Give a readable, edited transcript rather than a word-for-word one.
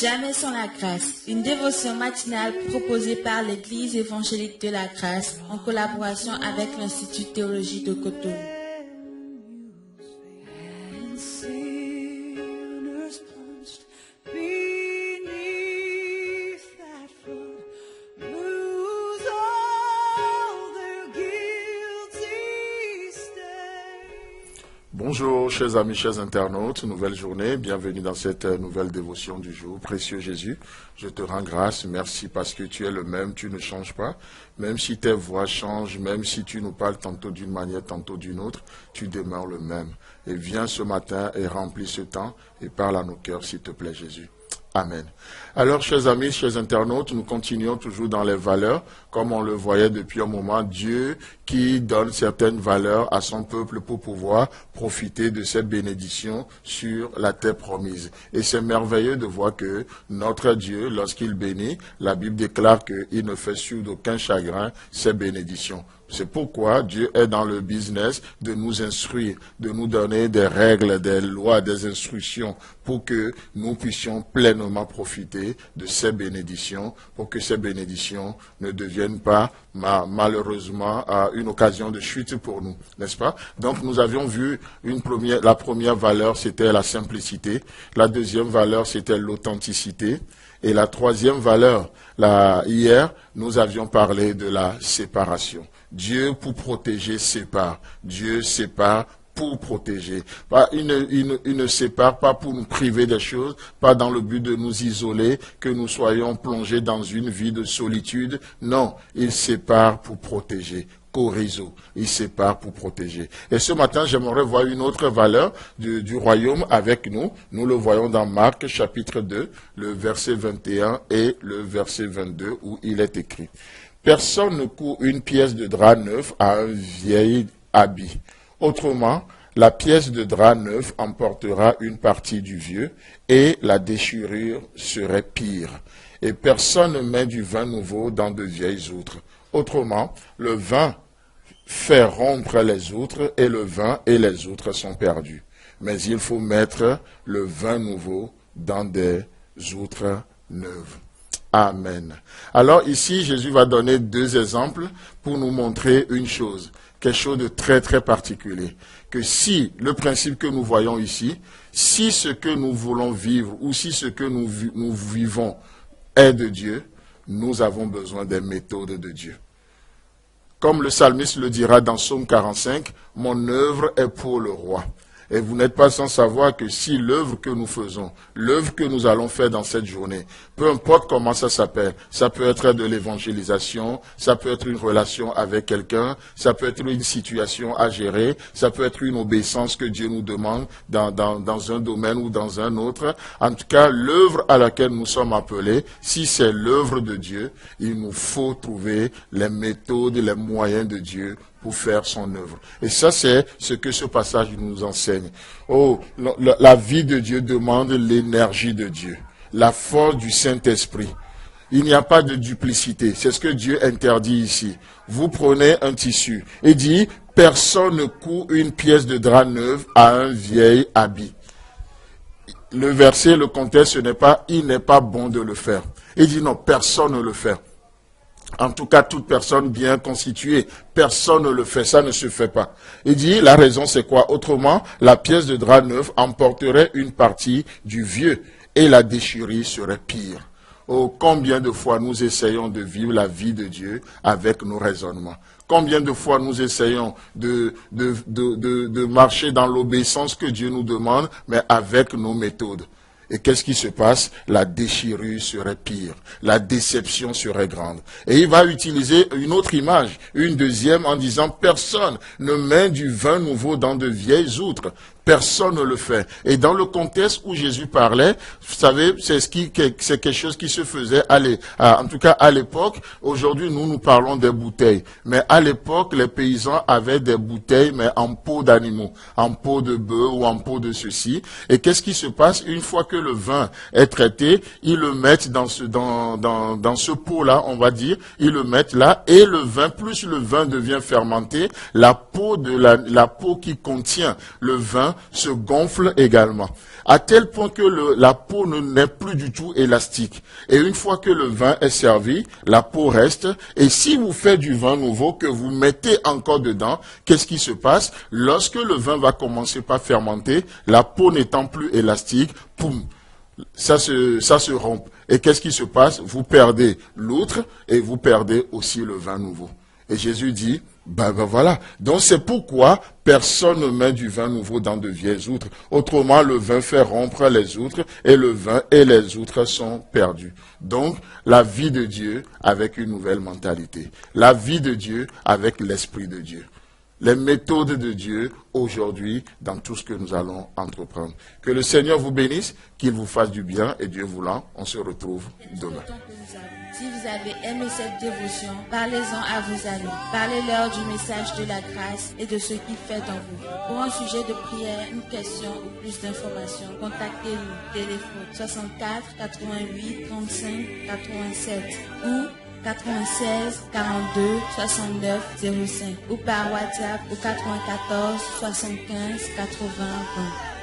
Jamais sans la grâce, une dévotion matinale proposée par l'Église évangélique de la grâce en collaboration avec l'Institut de théologie de Cotonou. Bonjour, chers amis, chers internautes, nouvelle journée, bienvenue dans cette nouvelle dévotion du jour. Précieux Jésus, je te rends grâce, merci parce que tu es le même, tu ne changes pas. Même si tes voix changent, même si tu nous parles tantôt d'une manière, tantôt d'une autre, tu demeures le même. Et viens ce matin et remplis ce temps et parle à nos cœurs, s'il te plaît Jésus. Amen. Alors, chers amis, chers internautes, nous continuons toujours dans les valeurs, comme on le voyait depuis un moment, Dieu qui donne certaines valeurs à son peuple pour pouvoir profiter de cette bénédiction sur la terre promise. Et c'est merveilleux de voir que notre Dieu, lorsqu'il bénit, la Bible déclare qu'il ne fait sur d'aucun chagrin ses bénédictions. C'est pourquoi Dieu est dans le business de nous instruire, de nous donner des règles, des lois, des instructions pour que nous puissions pleinement profiter de ces bénédictions, pour que ces bénédictions ne deviennent pas malheureusement une occasion de chute pour nous, n'est-ce pas? Donc nous avions vu la première valeur, c'était la simplicité, la deuxième valeur, c'était l'authenticité, et la troisième valeur, hier, nous avions parlé de la séparation. Dieu, pour protéger, sépare. Dieu sépare pour protéger. Il ne sépare pas pour nous priver des choses, pas dans le but de nous isoler, que nous soyons plongés dans une vie de solitude. Non, il sépare pour protéger. Chorizo, il sépare pour protéger. Et ce matin, j'aimerais voir une autre valeur du royaume avec nous. Nous le voyons dans Marc chapitre 2, le verset 21 et le verset 22 où il est écrit. Personne ne coud une pièce de drap neuf à un vieil habit. Autrement, la pièce de drap neuf emportera une partie du vieux et la déchirure serait pire. Et personne ne met du vin nouveau dans de vieilles outres. Autrement, le vin fait rompre les outres et le vin et les outres sont perdus. Mais il faut mettre le vin nouveau dans des outres neuves. Amen. Alors ici, Jésus va donner deux exemples pour nous montrer une chose, quelque chose de très très particulier. Que si, le principe que nous voyons ici, si ce que nous voulons vivre ou si ce que nous vivons est de Dieu, nous avons besoin des méthodes de Dieu. Comme le psalmiste le dira dans Psaume 45, « Mon œuvre est pour le roi ». Et vous n'êtes pas sans savoir que si l'œuvre que nous faisons, l'œuvre que nous allons faire dans cette journée, peu importe comment ça s'appelle, ça peut être de l'évangélisation, ça peut être une relation avec quelqu'un, ça peut être une situation à gérer, ça peut être une obéissance que Dieu nous demande dans un domaine ou dans un autre. En tout cas, l'œuvre à laquelle nous sommes appelés, si c'est l'œuvre de Dieu, il nous faut trouver les méthodes, les moyens de Dieu pour faire son œuvre. Et ça, c'est ce que ce passage nous enseigne. Oh, la vie de Dieu demande l'énergie de Dieu, la force du Saint-Esprit. Il n'y a pas de duplicité. C'est ce que Dieu interdit ici. Vous prenez un tissu et dit, personne ne coud une pièce de drap neuve à un vieil habit. Le verset, le contexte, ce n'est pas, il n'est pas bon de le faire. Il dit non, personne ne le fait. En tout cas, toute personne bien constituée, personne ne le fait, ça ne se fait pas. Il dit, la raison c'est quoi? Autrement, la pièce de drap neuf emporterait une partie du vieux et la déchirure serait pire. Oh, combien de fois nous essayons de vivre la vie de Dieu avec nos raisonnements? Combien de fois nous essayons de marcher dans l'obéissance que Dieu nous demande, mais avec nos méthodes? Et qu'est-ce qui se passe? La déchirure serait pire. La déception serait grande. Et il va utiliser une autre image, une deuxième, en disant, personne ne met du vin nouveau dans de vieilles outres. Personne ne le fait. Et dans le contexte où Jésus parlait, vous savez, c'est quelque chose qui se faisait, en tout cas à l'époque. Aujourd'hui, nous parlons des bouteilles. Mais à l'époque, les paysans avaient des bouteilles, mais en peau d'animaux, en peau de bœuf ou en peau de ceci. Et qu'est-ce qui se passe? Une fois que le vin est traité, ils le mettent dans ce pot-là, on va dire, ils le mettent là, et le vin, plus le vin devient fermenté, la peau qui contient le vin se gonfle également. À tel point que la peau n'est plus du tout élastique. Et une fois que le vin est servi, la peau reste. Et si vous faites du vin nouveau que vous mettez encore dedans, qu'est-ce qui se passe? Lorsque le vin va commencer par fermenter, la peau n'étant plus élastique, poum, ça se rompt. Et qu'est-ce qui se passe? Vous perdez l'outre et vous perdez aussi le vin nouveau. Et Jésus dit, ben voilà. Donc c'est pourquoi personne ne met du vin nouveau dans de vieilles outres. Autrement, le vin fait rompre les outres et le vin et les outres sont perdus. Donc, la vie de Dieu avec une nouvelle mentalité. La vie de Dieu avec l'Esprit de Dieu. Les méthodes de Dieu aujourd'hui dans tout ce que nous allons entreprendre. Que le Seigneur vous bénisse, qu'il vous fasse du bien et Dieu voulant, on se retrouve demain. Si vous avez aimé cette dévotion, parlez-en à vos amis. Parlez-leur du message de la grâce et de ce qu'il fait en vous. Pour un sujet de prière, une question ou plus d'informations, contactez-nous. Téléphone 64 88 35 87 ou 96 42 69 05 ou par WhatsApp au 94 75 80 20.